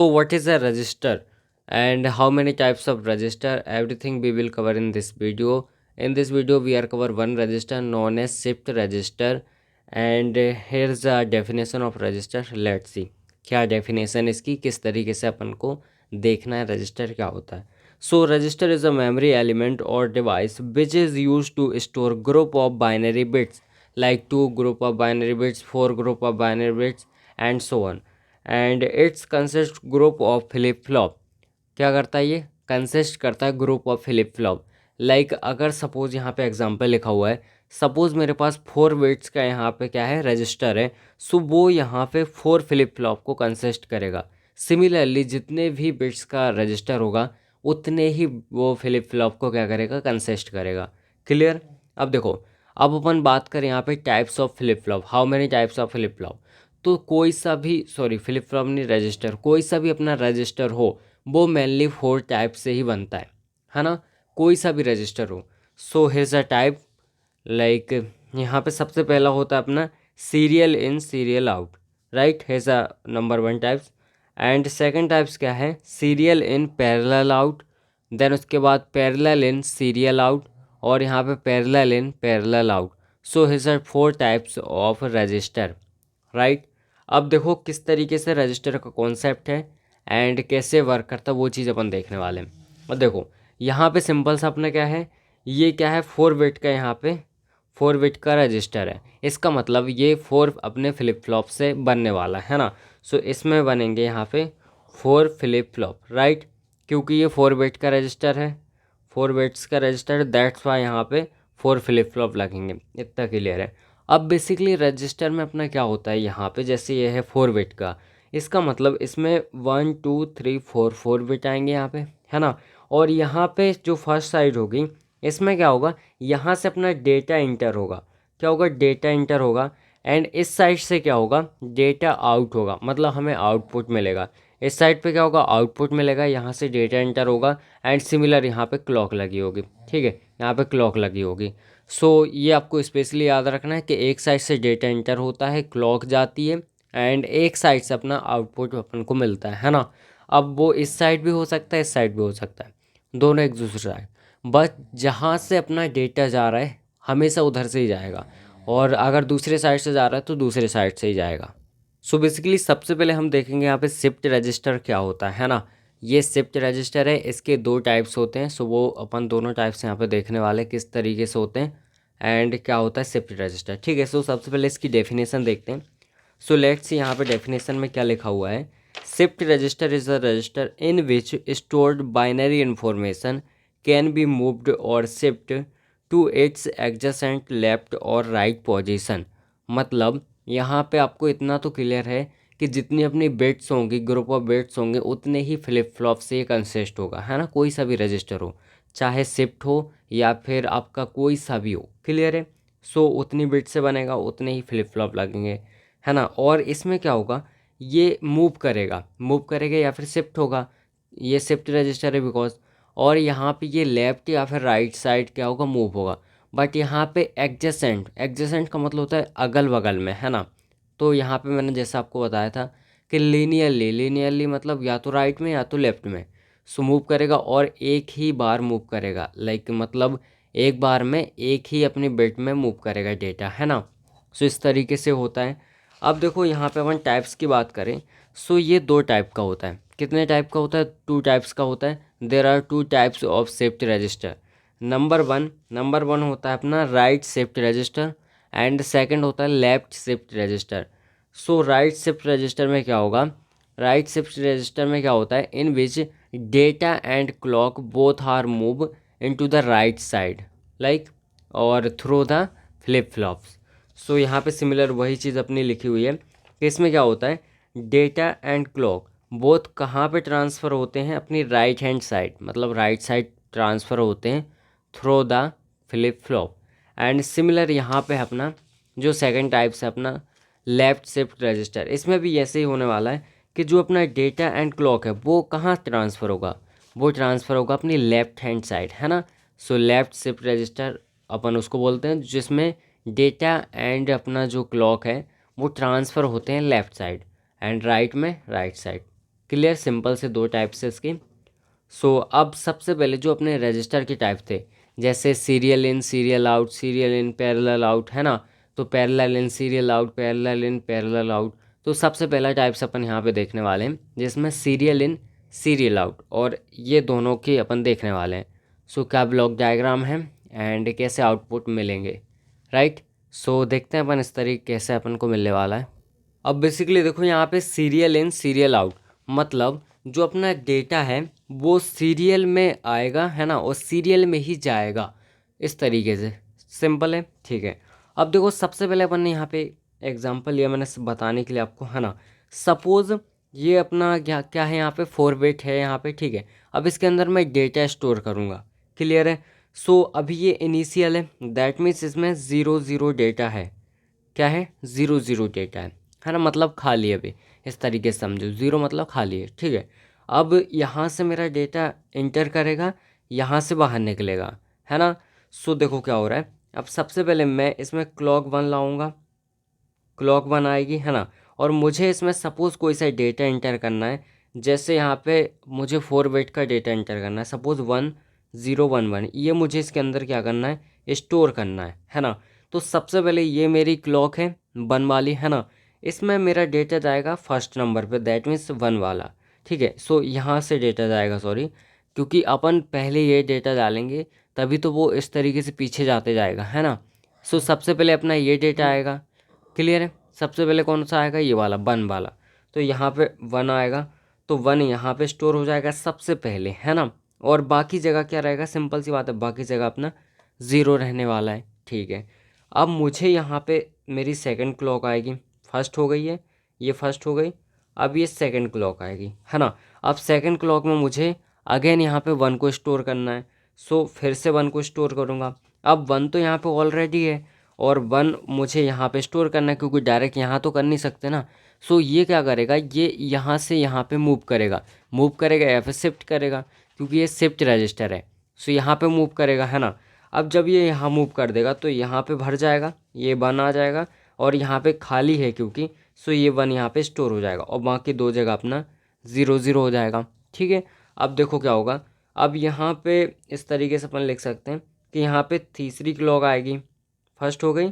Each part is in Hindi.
So what is a register and how many types of register? Everything we will cover in this video. In this video we are cover one register known as shift register and here's a definition of register. Let's see क्या definition इसकी, किस तरीके से अपन को देखना है रजिस्टर क्या होता है. So register is a memory element or device which is used to store group of binary bits like 2 group of binary bits, 4 group of binary bits and so on. And it's consist group of flip flop. क्या करता है ये? कंसिस्ट करता है group of flip flop. Like अगर सपोज यहाँ पे एग्जांपल लिखा हुआ है, सपोज मेरे पास 4 बिट्स का यहाँ पे क्या है रजिस्टर है, सो वो यहाँ पे 4 फ्लिप फ्लॉप को कंसिस्ट करेगा. सिमिलरली जितने भी बिट्स का रजिस्टर होगा उतने ही वो फ्लिप फ्लॉप को क्या करेगा, कंसिस्ट करेगा. क्लियर? अब देखो, अब अपन बात करें यहाँ पे types of flip flop. How many types of flip flop? तो कोई सा भी फ्लिप फ्लॉप नहीं, रजिस्टर, कोई सा भी अपना रजिस्टर हो वो मेनली 4 टाइप से ही बनता है ना. कोई सा भी रजिस्टर हो. So here's a type. Like यहाँ पे सबसे पहला होता है अपना serial in serial out. Right, here's a number 1 types. And second types क्या है? Serial in parallel out. Then उसके बाद पैरेलल इन सीरियल आउट और यहाँ पे parallel in parallel out. So here's are 4 types of register. Right. अब देखो किस तरीके से रजिस्टर का कॉन्सेप्ट है एंड कैसे वर्क करता है वो चीज़ अपन देखने वाले हैं. और देखो यहाँ पे सिंपल सा अपना क्या है, ये क्या है 4 बिट का, यहाँ पे 4 बिट का रजिस्टर है. इसका मतलब ये 4 अपने फ्लिप फ्लॉप से बनने वाला है ना. सो इसमें बनेंगे यहाँ पे 4 फ्लिप फ्लॉप. राइट, क्योंकि ये 4 बिट का रजिस्टर है, 4 बिट्स का रजिस्टर, दैट्स वाई यहाँ पे 4 फ्लिप फ्लॉप लगेंगे. इतना क्लियर है. अब बेसिकली रजिस्टर में अपना क्या होता है, यहाँ पे जैसे ये है 4 बिट का, इसका मतलब इसमें 1 2 3 4 4 बिट आएंगे यहाँ पे, है ना. और यहाँ पे जो फर्स्ट साइड होगी इसमें क्या होगा, यहाँ से अपना डेटा इंटर होगा. क्या होगा? डेटा इंटर होगा. एंड इस साइड से क्या होगा, डेटा आउट होगा, मतलब हमें आउटपुट मिलेगा. इस साइड पे क्या होगा, आउटपुट मिलेगा, यहाँ से डेटा इंटर होगा. एंड सिमिलर यहाँ पे क्लॉक लगी होगी. ठीक है, यहाँ पे क्लॉक लगी होगी. सो ये आपको स्पेशली याद रखना है कि एक साइड से डेटा इंटर होता है, क्लॉक जाती है एंड एक साइड से अपना आउटपुट अपन को मिलता है ना. अब वो इस साइड भी हो सकता है, इस साइड भी हो सकता है, दोनों एक दूसरे साइड. बस जहाँ से अपना डेटा जा रहा है हमेशा उधर से ही जाएगा, और अगर दूसरे साइड से जा रहा है तो दूसरे साइड से ही जाएगा. सो बेसिकली सबसे पहले हम देखेंगे यहाँ पे शिफ्ट रजिस्टर क्या होता है ना. ये शिफ्ट रजिस्टर है, इसके 2 टाइप्स होते हैं. सो वो अपन दोनों टाइप्स यहाँ पे देखने वाले किस तरीके से होते हैं एंड क्या होता है शिफ्ट रजिस्टर. ठीक है, सो सबसे पहले इसकी डेफिनेशन देखते हैं. सो लेट्स सी यहाँ पे डेफिनेशन में क्या लिखा हुआ है. Shift register is a register in which stored binary information can be moved और shift to its adjacent left और राइट पोजीशन. मतलब यहाँ पे आपको इतना तो क्लियर है कि जितनी अपनी बिट्स होंगी, ग्रुप ऑफ बिट्स होंगे, उतने ही फ्लिप फ्लॉप से ये कंसिस्ट होगा, है ना. कोई सा भी रजिस्टर हो, चाहे शिफ्ट हो या फिर आपका कोई सा भी हो. क्लियर है. सो उतनी बिट से बनेगा, उतने ही फ्लिप फ्लॉप लगेंगे, है ना. और इसमें क्या होगा, ये मूव करेगा या फिर शिफ्ट होगा. ये शिफ्ट रजिस्टर है बिकॉज. और यहाँ पे ये लेफ्ट या फिर राइट साइड क्या होगा, मूव होगा. बट यहाँ पे एडजेसेंट, एडजेसेंट का मतलब होता है अगल बगल में, है ना. तो यहाँ पे मैंने जैसा आपको बताया था कि लीनियरली, लीनियरली मतलब या तो राइट में या तो लेफ्ट में. सो मूव करेगा और एक ही बार मूव करेगा, लाइक मतलब एक बार में एक ही अपनी बिट में मूव करेगा डेटा, है ना. सो इस तरीके से होता है. अब देखो यहाँ पे अपन टाइप्स की बात करें. सो ये 2 टाइप का होता है. कितने टाइप का होता है? 2 टाइप्स का होता है. There are 2 types of shift register. Number one होता है अपना right shift register and second होता है left shift register. So right shift register में क्या होगा, राइट शिफ्ट रजिस्टर में क्या होता है, in which data and clock both are move into the right side like और through the flip flops. So यहाँ पे सिमिलर वही चीज़ अपनी लिखी हुई है कि इसमें क्या होता है, डेटा एंड क्लॉक बोथ कहाँ पे ट्रांसफ़र होते हैं, अपनी राइट हैंड साइड, मतलब राइट साइड ट्रांसफ़र होते हैं through the flip flop. And similar यहाँ पे अपना जो सेकंड टाइप्स है अपना लेफ्ट शिफ्ट रजिस्टर, इसमें भी ऐसे ही होने वाला है कि जो अपना डेटा एंड क्लॉक है वो कहाँ ट्रांसफ़र होगा, वो ट्रांसफ़र होगा अपनी लेफ्ट हैंड साइड, है ना. सो लेफ्ट शिफ्ट रजिस्टर अपन उसको बोलते हैं जिसमें डेटा एंड अपना जो क्लॉक है वो ट्रांसफ़र होते हैं लेफ़्ट साइड एंड राइट में राइट साइड. क्लियर, सिंपल से दो टाइप्स है इसकी। सो अब सबसे पहले जो अपने रजिस्टर के टाइप थे, जैसे serial in serial out, serial in parallel out, है ना। तो parallel in serial out, parallel in parallel out. तो सबसे पहला टाइप्स अपन यहाँ पे देखने वाले हैं, जिसमें सीरियल इन सीरियल आउट, और ये दोनों की अपन देखने वाले हैं। सो क्या ब्लॉक डायग्राम है एंड कैसे आउटपुट मिलेंगे, राइट। सो देखते हैं अपन इस तरीके से अपन को मिलने वाला है। अब बेसिकली देखो यहाँ पे सीरियल इन सीरियल आउट, मतलब जो अपना डेटा है वो सीरियल में आएगा, है ना, और सीरियल में ही जाएगा, इस तरीके से। सिंपल है, ठीक है। अब देखो सबसे पहले अपन ने यहाँ पे एग्जांपल लिया मैंने बताने के लिए आपको, है ना। सपोज ये अपना क्या क्या है, यहाँ पे 4 बिट है यहाँ पे, ठीक है। अब इसके अंदर मैं डेटा स्टोर करूँगा, क्लियर है। सो अभी ये इनिशियल है, दैट मीन्स इसमें 0 0 डेटा है। क्या है, 0 0 डेटा है ना, मतलब खाली है। अभी इस तरीके से समझो, 0 मतलब खाली है, ठीक है। अब यहाँ से मेरा डेटा इंटर करेगा, यहाँ से बाहर निकलेगा, है ना। सो देखो क्या हो रहा है। अब सबसे पहले मैं इसमें क्लॉक 1 लाऊंगा, क्लॉक 1 आएगी, है ना। और मुझे इसमें सपोज़ कोई सा डेटा इंटर करना है, जैसे यहाँ पे मुझे 4 बिट का डेटा इंटर करना है, सपोज़ 1011, ये मुझे इसके अंदर क्या करना है, स्टोर करना है ना। तो सबसे पहले ये मेरी क्लॉक है 1 वाली, है ना। इसमें मेरा डेटा जाएगा फर्स्ट नंबर पे, दैट मीन्स 1 वाला, ठीक है। सो यहाँ से डेटा जाएगा, सॉरी, क्योंकि अपन पहले ये डेटा डालेंगे तभी तो वो इस तरीके से पीछे जाते जाएगा, है ना। सो सबसे पहले अपना ये डेटा आएगा, क्लियर है। सबसे पहले कौन सा आएगा, ये वाला 1 वाला। तो यहाँ पे 1 आएगा, तो 1 यहाँ पे स्टोर हो जाएगा सबसे पहले, है ना। और बाकी जगह क्या रहेगा, सिंपल सी बात है, बाकी जगह अपना 0 रहने वाला है, ठीक है। अब मुझे यहाँ पे मेरी सेकंड क्लॉक आएगी, फर्स्ट हो गई है, ये फर्स्ट हो गई। अब ये सेकंड क्लॉक आएगी, है ना। अब सेकंड क्लॉक में मुझे अगेन यहाँ पे 1 को स्टोर करना है। सो फिर से 1 को स्टोर करूँगा। अब 1 तो यहाँ पे ऑलरेडी है, और 1 मुझे यहाँ पे स्टोर करना है, क्योंकि डायरेक्ट यहाँ तो कर नहीं सकते ना। सो ये क्या करेगा, ये यहाँ से यहाँ पे मूव करेगा या फिर शिफ्ट करेगा, क्योंकि ये शिफ्ट रजिस्टर है। सो यहाँ पे मूव करेगा, है ना। अब जब ये यहाँ मूव कर देगा तो यहाँ पे भर जाएगा, ये 1 आ जाएगा, और यहाँ पे खाली है क्योंकि, सो ये 1 यहाँ पे स्टोर हो जाएगा, और बाकी दो जगह अपना 0 0 हो जाएगा, ठीक है। अब देखो क्या होगा। अब यहाँ पे इस तरीके से अपन लिख सकते हैं कि यहाँ पे तीसरी क्लॉक आएगी, फर्स्ट हो गई,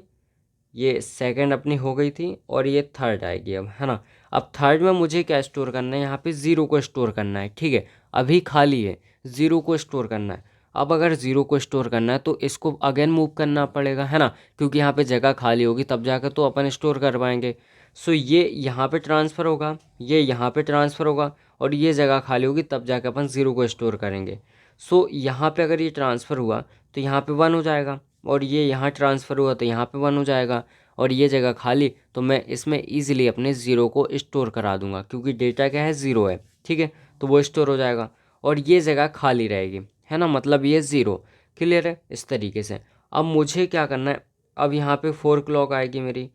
ये सेकंड अपनी हो गई थी, और ये थर्ड आएगी अब, है ना। अब थर्ड में मुझे क्या स्टोर करना है, यहाँ पे 0 को स्टोर करना है, ठीक है। अभी खाली है, 0 को स्टोर करना है। अब अगर 0 को स्टोर करना है तो इसको अगेन मूव करना पड़ेगा, है ना, क्योंकि यहाँ पे जगह खाली होगी तब जाकर तो अपन स्टोर कर पाएंगे। सो ये यहाँ पे ट्रांसफ़र होगा, ये यहाँ पे ट्रांसफ़र होगा, और ये जगह खाली होगी तब जाकर अपन 0 को स्टोर करेंगे। सो यहाँ पे अगर ये ट्रांसफ़र हुआ तो यहाँ पे 1 हो जाएगा, और ये यहाँ ट्रांसफ़र हुआ तो यहाँ पे 1 हो जाएगा, और ये जगह खाली, तो मैं इसमें ईजिली अपने 0 को स्टोर करा दूंगा, क्योंकि डेटा क्या है, 0 है, ठीक है। तो वो स्टोर हो जाएगा, और ये जगह खाली रहेगी, है ना, मतलब ये 0, क्लियर है, इस तरीके से। अब मुझे क्या करना है, अब यहाँ पे 4 क्लॉक आएगी मेरी,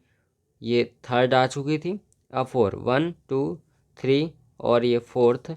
ये थर्ड आ चुकी थी, अब 4, 1 2 3, और ये फोर्थ,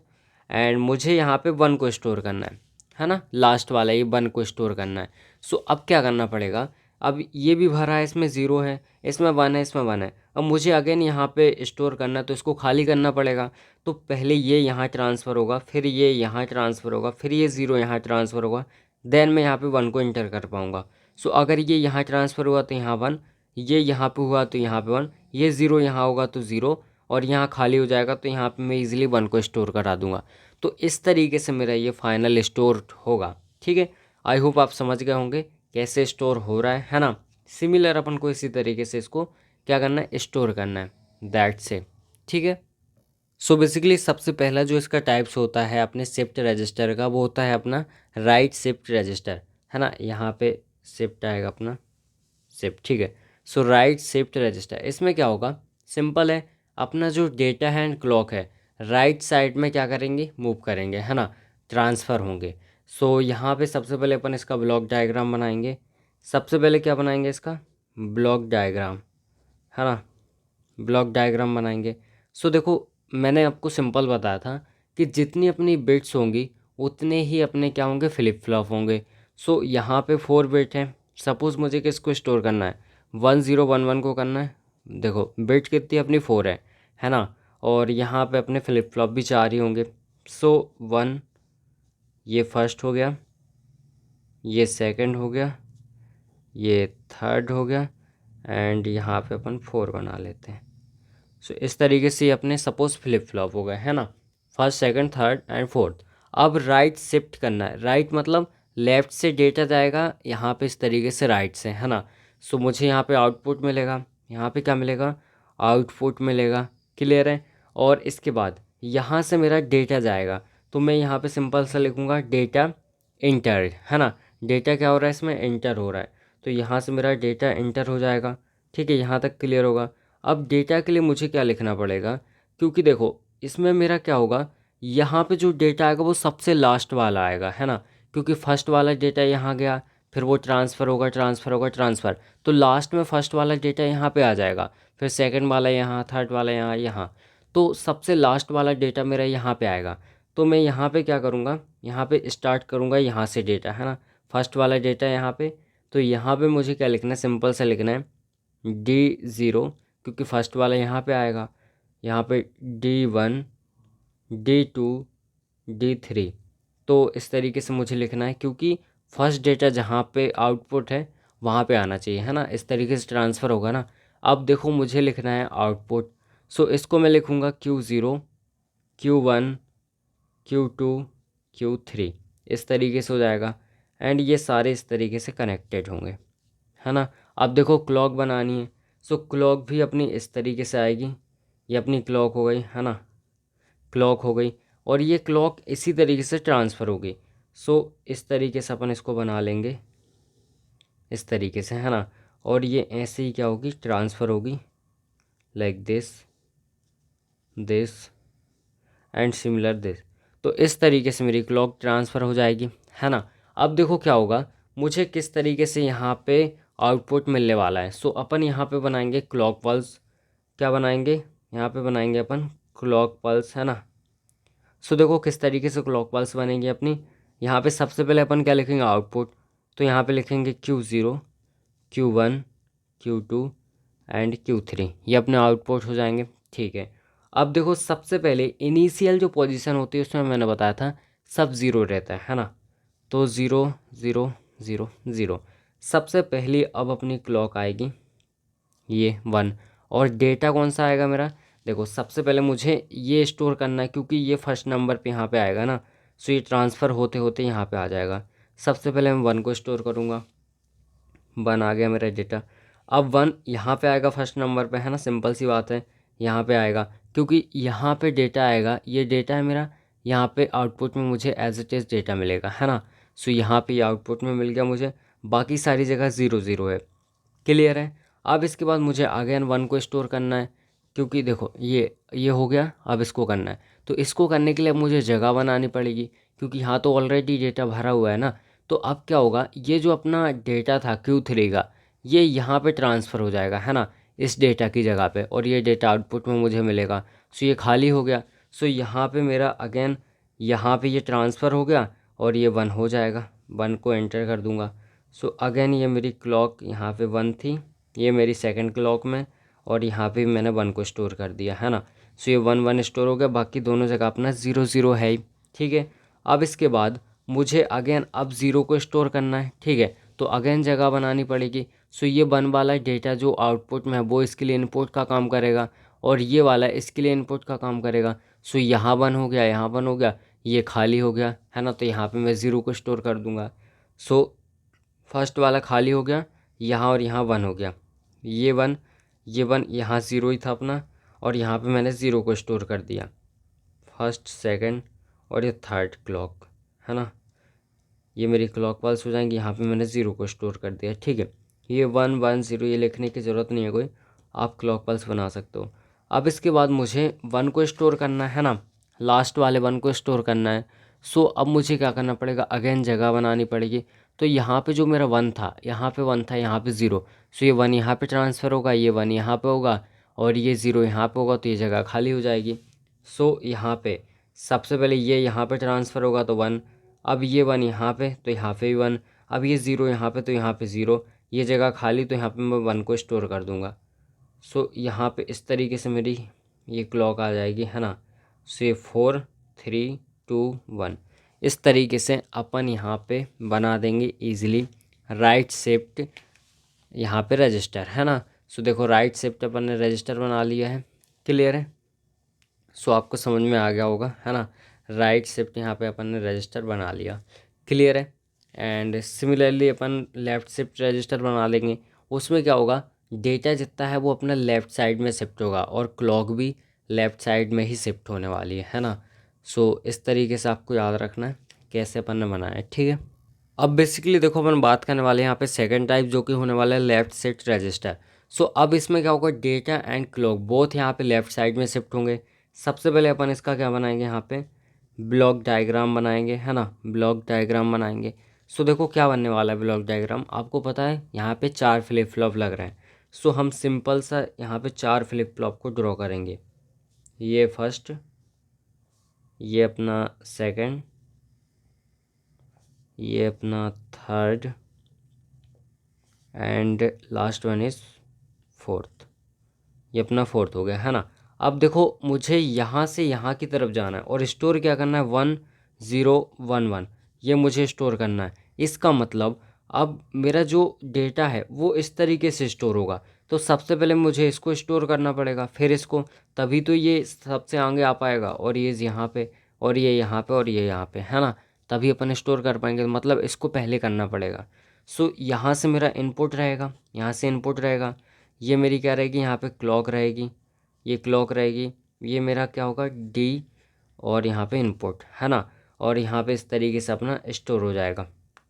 एंड मुझे यहाँ पे 1 को स्टोर करना है ना, लास्ट वाला ये 1 को स्टोर करना है। सो अब क्या करना पड़ेगा, अब ये भी भरा है, इसमें 0 है, इसमें 1 है, इसमें 1 है। अब मुझे अगेन यहाँ पे स्टोर करना है, तो इसको खाली करना पड़ेगा। तो पहले ये यहाँ ट्रांसफ़र होगा, फिर ये यहाँ ट्रांसफ़र होगा, फिर ये 0 यहाँ ट्रांसफ़र होगा, देन मैं यहाँ पे 1 को इंटर कर पाऊँगा। सो अगर ये यहाँ ट्रांसफ़र हुआ तो यहाँ 1, ये यहाँ पे हुआ तो यहाँ पे 1, ये 0 यहाँ होगा तो 0, और यहाँ खाली हो जाएगा तो यहाँ पे मैं इजीली 1 को स्टोर करा दूंगा। तो इस तरीके से मेरा ये फाइनल स्टोर होगा, ठीक है। आई होप आप समझ गए होंगे कैसे स्टोर हो रहा है ना। सिमिलर अपन को इसी तरीके से इसको क्या करना है, स्टोर करना है, दैट से, ठीक है। सो बेसिकली सबसे पहला जो इसका टाइप्स होता है अपने शिफ्ट रजिस्टर का, वो होता है अपना राइट शिफ्ट रजिस्टर, है ना। यहाँ पे शिफ्ट आएगा अपना शिफ्ट, ठीक है। सो राइट शिफ्ट रजिस्टर, इसमें क्या होगा, सिंपल है, अपना जो डेटा है एंड क्लॉक है राइट साइड में क्या करेंगे, मूव करेंगे, है ना, ट्रांसफ़र होंगे। सो यहाँ पे सबसे पहले अपन इसका ब्लॉक डायग्राम बनाएंगे। सबसे पहले क्या बनाएंगे, इसका ब्लॉक डायग्राम, है ना, ब्लॉक डायग्राम बनाएंगे। सो देखो मैंने आपको सिंपल बताया था कि जितनी अपनी बिट्स होंगी उतने ही अपने क्या होंगे, फ्लिप फ्लॉप होंगे। सो यहाँ पे 4 बिट हैं, सपोज़ मुझे किसको स्टोर करना है, 1011 को करना है। देखो बिट कितनी अपनी 4 है ना, और यहाँ पे अपने फ्लिप फ्लॉप भी 4 ही होंगे। सो 1 ये फर्स्ट हो गया, ये सेकंड हो गया, ये थर्ड हो गया एंड यहाँ पे अपन 4 बना लेते हैं। सो इस तरीके से अपने सपोज फ्लिप फ्लॉप हो गए, है ना, first second third and fourth. अब राइट शिफ्ट करना है, राइट मतलब लेफ़्ट से डेटा जाएगा यहाँ पे इस तरीके से राइट से, है ना। सो मुझे यहाँ पे आउटपुट मिलेगा, यहाँ पे क्या मिलेगा, आउटपुट मिलेगा, क्लियर है। और इसके बाद यहाँ से मेरा डेटा जाएगा, तो मैं यहाँ पे सिंपल सा लिखूँगा डेटा इंटर, है ना। डेटा क्या हो रहा है इसमें, इंटर हो रहा है, तो यहाँ से मेरा डेटा इंटर हो जाएगा। ठीक है, यहाँ तक क्लियर होगा। अब डेटा के लिए मुझे क्या लिखना पड़ेगा, क्योंकि देखो इसमें मेरा क्या होगा, यहाँ पे जो डेटा आएगा वो सबसे लास्ट वाला आएगा, है ना, क्योंकि फर्स्ट वाला डेटा यहाँ गया, फिर वो ट्रांसफ़र होगा, ट्रांसफ़र होगा, ट्रांसफ़र, तो लास्ट में फर्स्ट वाला डेटा यहाँ पे आ जाएगा, फिर सेकंड वाला यहाँ, थर्ड वाला यहाँ, यहाँ, तो सबसे लास्ट वाला डेटा मेरा यहाँ पे आएगा। तो मैं यहाँ पे क्या करूँगा, यहाँ पे स्टार्ट करूँगा यहाँ से डेटा, है ना, फर्स्ट वाला डेटा यहाँ पे। तो यहाँ पे मुझे क्या लिखना है, सिंपल सा लिखना है D0, क्योंकि फर्स्ट वाला यहाँ पे आएगा, यहाँ पे D1, D2, D3। तो इस तरीके से मुझे लिखना है, क्योंकि फर्स्ट डेटा जहाँ पे आउटपुट है वहाँ पे आना चाहिए, है ना, इस तरीके से ट्रांसफ़र होगा ना। अब देखो मुझे लिखना है आउटपुट, सो इसको मैं लिखूँगा Q0, Q1, Q2, Q3, इस तरीके से हो जाएगा। एंड ये सारे इस तरीके से कनेक्टेड होंगे, है ना। अब देखो क्लॉक बनानी है, सो क्लॉक भी अपनी इस तरीके से आएगी, ये अपनी क्लॉक हो गई, है ना, क्लॉक हो गई, और ये क्लॉक इसी तरीके से ट्रांसफ़र होगी। सो इस तरीके से अपन इसको बना लेंगे, इस तरीके से, है ना, और ये ऐसे ही क्या होगी, ट्रांसफ़र होगी, like this, this and similar this. तो इस तरीके से मेरी क्लॉक ट्रांसफ़र हो जाएगी, है ना। अब देखो क्या होगा, मुझे किस तरीके से यहाँ पे आउटपुट मिलने वाला है। सो अपन यहाँ पे बनाएंगे क्लॉक पल्स, क्या बनाएंगे, यहाँ पे बनाएंगे अपन क्लॉक पल्स, है ना। सो देखो किस तरीके से क्लॉक पल्स बनेगी अपनी। यहाँ पे सबसे पहले अपन क्या लिखेंगे, आउटपुट, तो यहाँ पे लिखेंगे Q0, Q1, Q2 and Q3, ये अपने आउटपुट हो जाएंगे, ठीक है। अब देखो सबसे पहले इनिशियल जो पोजीशन होती है उसमें मैंने बताया था सब ज़ीरो रहता है ना, तो 0 0 0 0। सबसे पहली अब अपनी क्लॉक आएगी ये 1, और डेटा कौन सा आएगा मेरा, देखो सबसे पहले मुझे ये स्टोर करना है, क्योंकि ये फर्स्ट नंबर पे यहाँ पे आएगा ना, सो ये ट्रांसफ़र होते होते यहाँ पे आ जाएगा। सबसे पहले मैं 1 को स्टोर करूँगा, 1 आ गया मेरा डेटा। अब 1 यहाँ पे आएगा फर्स्ट नंबर पे, है ना, सिंपल सी बात है, यहाँ पे आएगा, क्योंकि यहाँ पे डेटा आएगा, ये डेटा है मेरा, यहाँ पे आउटपुट में मुझे एज इट इज़ डेटा मिलेगा, है ना। सो यहाँ पे आउटपुट में मिल गया मुझे, बाकी सारी जगह 0 0 है, क्लियर है। अब इसके बाद मुझे अगेन 1 को स्टोर करना है, क्योंकि देखो ये हो गया, अब इसको करना है, तो इसको करने के लिए अब मुझे जगह बनानी पड़ेगी, क्योंकि यहाँ तो ऑलरेडी डेटा भरा हुआ है ना। तो अब क्या होगा, ये जो अपना डेटा था Q3 का, ये यहाँ पे ट्रांसफ़र हो जाएगा, है ना, इस डेटा की जगह पे, और ये डेटा आउटपुट में मुझे मिलेगा। सो ये खाली हो गया, सो यहाँ पे मेरा अगेन यहाँ पे ये ट्रांसफ़र हो गया, और ये 1 हो जाएगा, 1 को एंटर कर दूँगा। सो अगेन ये मेरी क्लॉक यहाँ पे 1 थी, ये मेरी सेकंड क्लॉक में, और यहाँ पे मैंने 1 को स्टोर कर दिया, है ना। सो ये 1 1 स्टोर हो गया, बाकी दोनों जगह अपना 0 0 है ही, ठीक है। अब इसके बाद मुझे अगेन अब 0 को स्टोर करना है, ठीक है, तो अगेन जगह बनानी पड़ेगी। सो ये 1 वाला डेटा जो आउटपुट में है वो इसके लिए इनपुट का काम करेगा, और ये वाला इसके लिए इनपुट का काम करेगा। सो यहाँ 1 हो गया, यहाँ 1 हो गया, ये खाली हो गया, है ना, तो यहाँ पे मैं 0 को स्टोर कर दूँगा। सो फर्स्ट वाला खाली हो गया, यहाँ और यहाँ 1 हो गया, ये 1, ये 1, यहाँ 0 ही था अपना, और यहाँ पे मैंने 0 को स्टोर कर दिया, फर्स्ट सेकंड और ये थर्ड क्लॉक, है ना, ये मेरी क्लॉक पल्स हो जाएंगी, यहाँ पे मैंने 0 को स्टोर कर दिया, ठीक है। ये 1 1 0 ये लिखने की ज़रूरत नहीं है कोई, आप क्लॉक पल्स बना सकते हो। अब इसके बाद मुझे 1 को स्टोर करना है ना, लास्ट वाले 1 को स्टोर करना है। सो अब मुझे क्या करना पड़ेगा, अगेन जगह बनानी पड़ेगी। तो यहाँ पे जो मेरा 1 था, यहाँ पे 1 था, यहाँ पे 0, सो ये 1 यहाँ पे ट्रांसफ़र होगा, ये 1 यहाँ पे होगा, और ये 0 यहाँ पे होगा, तो ये जगह खाली हो जाएगी। सो यहाँ पे सबसे पहले ये यहाँ पे ट्रांसफ़र होगा, तो 1, अब ये 1 यहाँ पे, तो यहाँ पे भी 1, अब ये 0 यहाँ पे, तो यहाँ पे 0, ये जगह खाली, तो यहाँ पे मैं 1 को स्टोर कर दूँगा। सो यहाँ पे इस तरीके से मेरी ये क्लॉक आ जाएगी, है ना। सो ये 4 3 2 1 इस तरीके से अपन यहाँ पे बना देंगे इजीली राइट शिफ्ट यहाँ पे रजिस्टर, है ना। सो देखो राइट शिफ्ट अपन ने रजिस्टर बना लिया है, क्लियर है। सो आपको समझ में आ गया होगा, है ना। राइट शिफ्ट यहाँ पे अपन ने रजिस्टर बना लिया, क्लियर है। And similarly upon left shift register बना लेंगे। उसमें क्या होगा, डेटा जितना है वो अपना लेफ़्ट साइड में शिफ्ट होगा और क्लॉक भी लेफ़्ट साइड में ही शिफ्ट होने वाली है ना। सो इस तरीके से आपको याद रखना है कैसे अपन ने बनाया है, ठीक है। अब बेसिकली देखो अपन बात करने वाले हैं यहाँ पे सेकंड टाइप, जो कि होने वाला है लेफ़्ट शिफ्ट रजिस्टर। सो अब इसमें क्या होगा, डेटा एंड क्लॉक बोथ यहाँ पे लेफ़्ट साइड में शिफ्ट होंगे। सबसे पहले अपन इसका क्या बनाएंगे, यहाँ पे ब्लॉक डायग्राम बनाएंगे, है ना। ब्लॉक डायग्राम बनाएंगे। सो देखो क्या बनने वाला है ब्लॉक डायग्राम, आपको पता है यहाँ पे 4 फ्लिप फ्लॉप लग रहे हैं। सो हम सिंपल सा यहाँ पे 4 फ्लिप फ्लॉप को ड्रॉ करेंगे। ये फर्स्ट, ये अपना सेकंड, ये अपना third and last one is fourth. ये अपना फोर्थ हो गया, है ना। अब देखो मुझे यहाँ से यहाँ की तरफ जाना है और स्टोर क्या करना है, 1011 ये मुझे स्टोर करना है। इसका मतलब अब मेरा जो डेटा है वो इस तरीके से स्टोर होगा। तो सबसे पहले मुझे इसको स्टोर करना पड़ेगा, फिर इसको, तभी तो ये सबसे आगे आ पाएगा। और ये यहाँ पे, और ये यहाँ पे, और ये यहाँ पे, है ना। तभी अपन स्टोर कर पाएंगे, मतलब इसको पहले करना पड़ेगा। सो यहाँ से मेरा इनपुट रहेगा, यहाँ से इनपुट रहेगा। ये मेरी क्या रहेगी, यहाँ पे क्लॉक रहेगी, ये क्लॉक रहेगी। ये मेरा क्या होगा, डी, और यहाँ पे इनपुट, है ना। और यहाँ पे इस तरीके से अपना स्टोर हो जाएगा,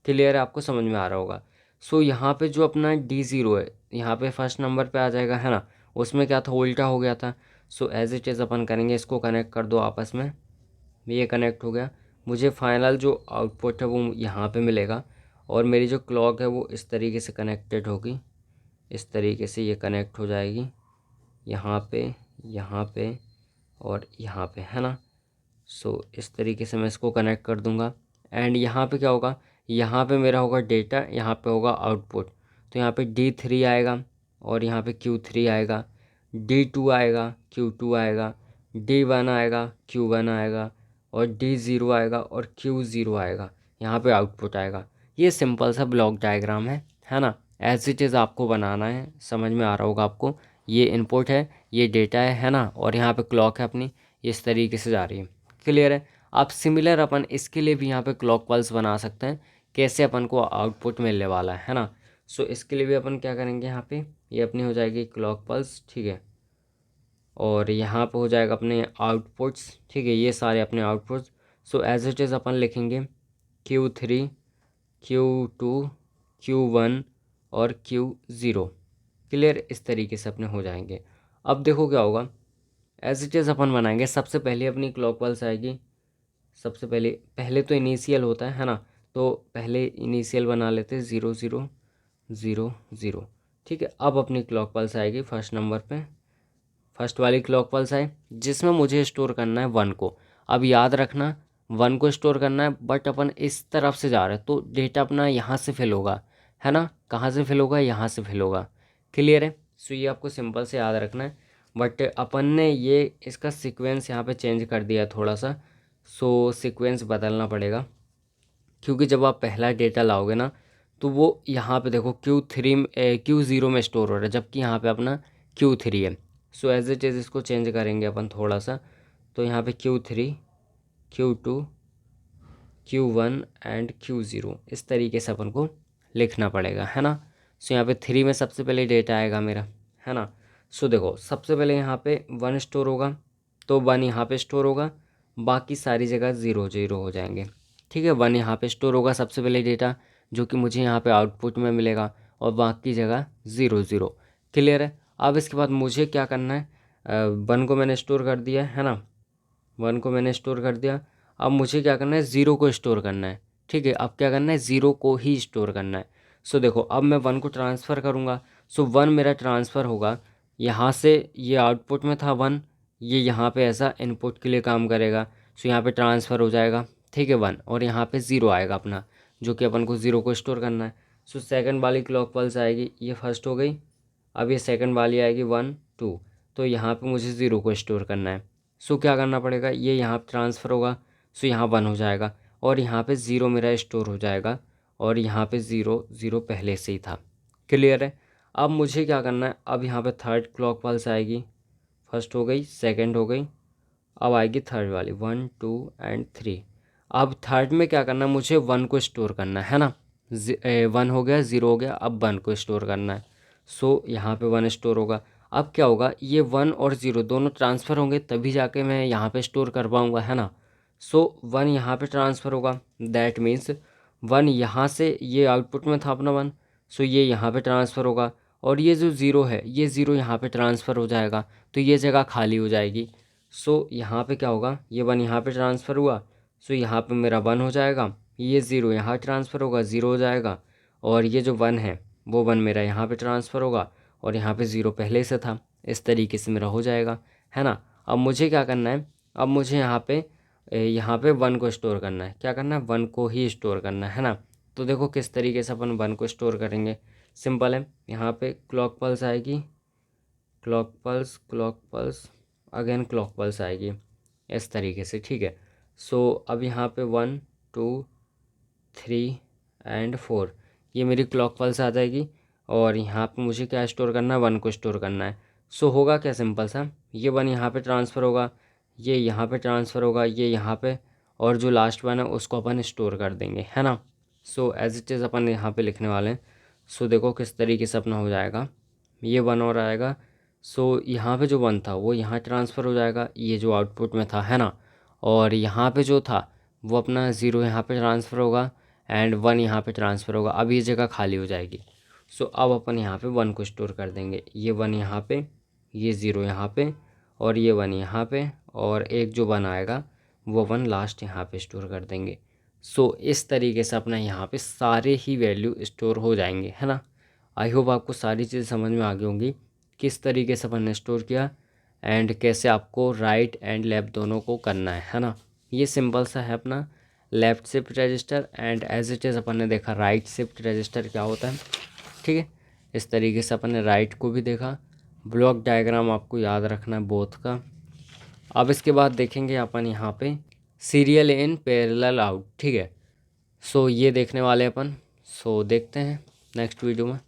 क्लियर है, आपको समझ में आ रहा होगा। सो यहाँ पे जो अपना D0 है, यहाँ पे फर्स्ट नंबर पे आ जाएगा, है ना। उसमें क्या था, उल्टा हो गया था। सो एज इट इज़ अपन करेंगे, इसको कनेक्ट कर दो आपस में, ये कनेक्ट हो गया। मुझे फाइनल जो आउटपुट है वो यहाँ पे मिलेगा। और मेरी जो क्लॉक है वो इस तरीके से कनेक्टेड होगी, इस तरीके से ये कनेक्ट हो जाएगी यहाँ पे, यहाँ पे और यहाँ पे, है ना। सो इस तरीके से मैं इसको कनेक्ट कर दूँगा। एंड यहाँ पे क्या होगा, यहाँ पे मेरा होगा डेटा, यहाँ पे होगा आउटपुट। तो यहाँ पे D3 आएगा और यहाँ पे Q3 आएगा, D2 आएगा, Q2 आएगा, D1 आएगा, Q1 आएगा और D0 आएगा और Q0 आएगा। यहाँ पे आउटपुट आएगा। ये सिंपल सा ब्लॉक डायग्राम है ना। एज इट इज़ आपको बनाना है, समझ में आ रहा होगा आपको। ये इनपुट है, ये डेटा है ना। और यहाँ पे क्लॉक है अपनी, इस तरीके से जा रही है, क्लियर है। आप सिमिलर अपन इसके लिए भी यहाँ पे क्लॉक पल्स बना सकते हैं, कैसे अपन को आउटपुट मिलने वाला है ना। सो इसके लिए भी अपन क्या करेंगे, यहाँ पे ये अपनी हो जाएगी क्लॉक पल्स, ठीक है। और यहाँ पे हो जाएगा अपने आउटपुट्स, ठीक है, ये सारे अपने outputs. So as it is अपन लिखेंगे Q3, Q2, Q1 और Q0, क्लियर। इस तरीके से अपने हो जाएंगे। अब देखो क्या होगा, एज इट इज़ अपन बनाएंगे। सबसे पहले अपनी क्लॉक पल्स आएगी, सबसे पहले पहले तो इनिशियल होता है ना। तो पहले इनिशियल बना लेते हैं 0 0 0 0, ठीक है। अब अपनी क्लॉक पल्स आएगी फर्स्ट नंबर पे, फर्स्ट वाली क्लॉक पल्स आए जिसमें मुझे स्टोर करना है 1 को। अब याद रखना 1 को स्टोर करना है, बट अपन इस तरफ से जा रहे हैं तो डेटा अपना यहाँ से फिल होगा, है ना। कहाँ से फिल होगा, यहाँ से फिल होगा, क्लियर है। सो ये आपको सिंपल से याद रखना है। बट अपन ने ये इसका सीक्वेंस यहाँ पे चेंज कर दिया है थोड़ा सा। सो सीक्वेंस बदलना पड़ेगा, क्योंकि जब आप पहला डेटा लाओगे ना तो वो यहाँ पे देखो Q0 में स्टोर हो रहा है, जबकि यहाँ पे अपना Q3 है। सो एज इट इज़ इसको चेंज करेंगे अपन थोड़ा सा। तो यहाँ पे Q3, Q2, Q1 and Q0 इस तरीके से अपन को लिखना पड़ेगा, है ना। सो यहाँ पे 3 में सबसे पहले डेटा आएगा मेरा, है ना। सो देखो सबसे पहले यहाँ पे 1 स्टोर होगा, तो 1 यहाँ पे स्टोर होगा, बाकी सारी जगह 0 0 हो जाएंगे, ठीक है। 1 यहाँ पे स्टोर होगा सबसे पहले डेटा, जो कि मुझे यहाँ पे आउटपुट में मिलेगा, और बाकी जगह 0 0, क्लियर है। अब इसके बाद मुझे क्या करना है, 1 को मैंने स्टोर कर दिया है ना, 1 को मैंने स्टोर कर दिया। अब मुझे क्या करना है, 0 को स्टोर करना है, ठीक है। अब क्या करना है, 0 को ही स्टोर करना है। सो देखो अब मैं 1 को ट्रांसफ़र करूँगा। सो 1 मेरा ट्रांसफ़र होगा यहाँ से, ये आउटपुट में था 1, ये यहाँ पे ऐसा इनपुट के लिए काम करेगा। सो यहाँ पे ट्रांसफ़र हो जाएगा, ठीक है 1, और यहाँ पे 0 आएगा अपना, जो कि अपन को 0 को स्टोर करना है। सो सेकंड वाली क्लॉक पल्स आएगी, ये फर्स्ट हो गई। अब ये सेकंड वाली आएगी 1 2, तो यहाँ पे मुझे 0 को स्टोर करना है। सो क्या करना पड़ेगा, ये यहाँ पे ट्रांसफ़र होगा, सो यहाँ 1 हो जाएगा और यहाँ पे 0 मेरा स्टोर हो जाएगा और यहाँ पे 0 0 पहले से ही था। क्लियर है। अब मुझे क्या करना है, अब यहाँ पे थर्ड क्लॉक पल्स आएगी, फर्स्ट हो गई, सेकंड हो गई, अब आएगी थर्ड वाली 1 2 एंड 3। अब थर्ड में क्या करना है, मुझे 1 को स्टोर करना है ना। 1 हो गया, 0 हो गया, अब 1 को स्टोर करना है। सो यहाँ पे 1 स्टोर होगा। अब क्या होगा, ये 1 और 0 दोनों ट्रांसफ़र होंगे तभी जाके मैं यहाँ पे स्टोर कर पाऊँगा, है ना। सो 1 यहाँ पे ट्रांसफ़र होगा, दैट मीन्स 1 यहाँ से, ये आउटपुट में था अपना 1, सो ये यहाँ पे ट्रांसफ़र होगा और ये जो 0 है ये 0 यहाँ पे ट्रांसफ़र हो जाएगा, तो ये जगह खाली हो जाएगी। सो यहाँ पे क्या होगा, ये 1 यहाँ पे ट्रांसफ़र हुआ, सो यहाँ पे मेरा 1 हो जाएगा, ये 0 यहाँ ट्रांसफ़र होगा, 0 हो जाएगा और ये जो 1 है वो 1 मेरा यहाँ पे ट्रांसफ़र होगा और यहाँ पे 0 पहले से था। इस तरीके से मेरा हो जाएगा, है ना। अब मुझे क्या करना है, अब मुझे यहाँ पे 1 को स्टोर करना है। क्या करना है, 1 को ही स्टोर करना है ना। तो देखो किस तरीके से अपन 1 को स्टोर करेंगे, सिंपल है। यहाँ पे क्लॉक पल्स आएगी, clock pulse again clock pulse आएगी, इस तरीके से, ठीक है। सो अब यहाँ पे 1 2 3 एंड 4 ये मेरी क्लॉक पल्स आ जाएगी और यहाँ पे मुझे क्या स्टोर करना है, 1 को स्टोर करना है। सो होगा क्या, सिंपल सा, ये 1 यहाँ पे ट्रांसफ़र होगा, ये यहाँ पे ट्रांसफ़र होगा, ये यहाँ पे, और जो लास्ट 1 है उसको अपन स्टोर कर देंगे, है ना। सो एज इट इज़ अपन यहाँ पे लिखने वाले हैं। सो देखो किस तरीके से अपना हो जाएगा, ये 1 और आएगा। सो यहाँ पे जो 1 था वो यहाँ ट्रांसफ़र हो जाएगा, ये जो आउटपुट में था, है ना। और यहाँ पे जो था वो अपना 0 यहाँ पे ट्रांसफ़र होगा एंड 1 यहाँ पे ट्रांसफ़र होगा, अब ये जगह खाली हो जाएगी। सो अब अपन यहाँ पे 1 को स्टोर कर देंगे, ये 1 यहाँ पे, ये 0 यहाँ पे और ये 1 यहाँ पे, और एक जो 1 आएगा वो 1 लास्ट यहाँ पे स्टोर कर देंगे। सो इस तरीके से अपना यहाँ पे सारे ही वैल्यू स्टोर हो जाएंगे, है ना। आई होप आपको सारी चीज़ें समझ में आ गई होंगी, किस तरीके से अपन ने स्टोर किया एंड कैसे आपको राइट एंड लेफ़्ट दोनों को करना है ना। ये सिंपल सा है अपना left shift register and as it is अपन ने देखा राइट शिफ्ट रजिस्टर क्या होता है, ठीक है। इस तरीके से अपन ने राइट को भी देखा। ब्लॉक डायग्राम आपको याद रखना है बोथ का। अब इसके बाद देखेंगे अपन यहाँ पे सीरियल इन पैरेलल आउट, ठीक है। सो ये देखने वाले अपन, सो देखते हैं नेक्स्ट वीडियो में।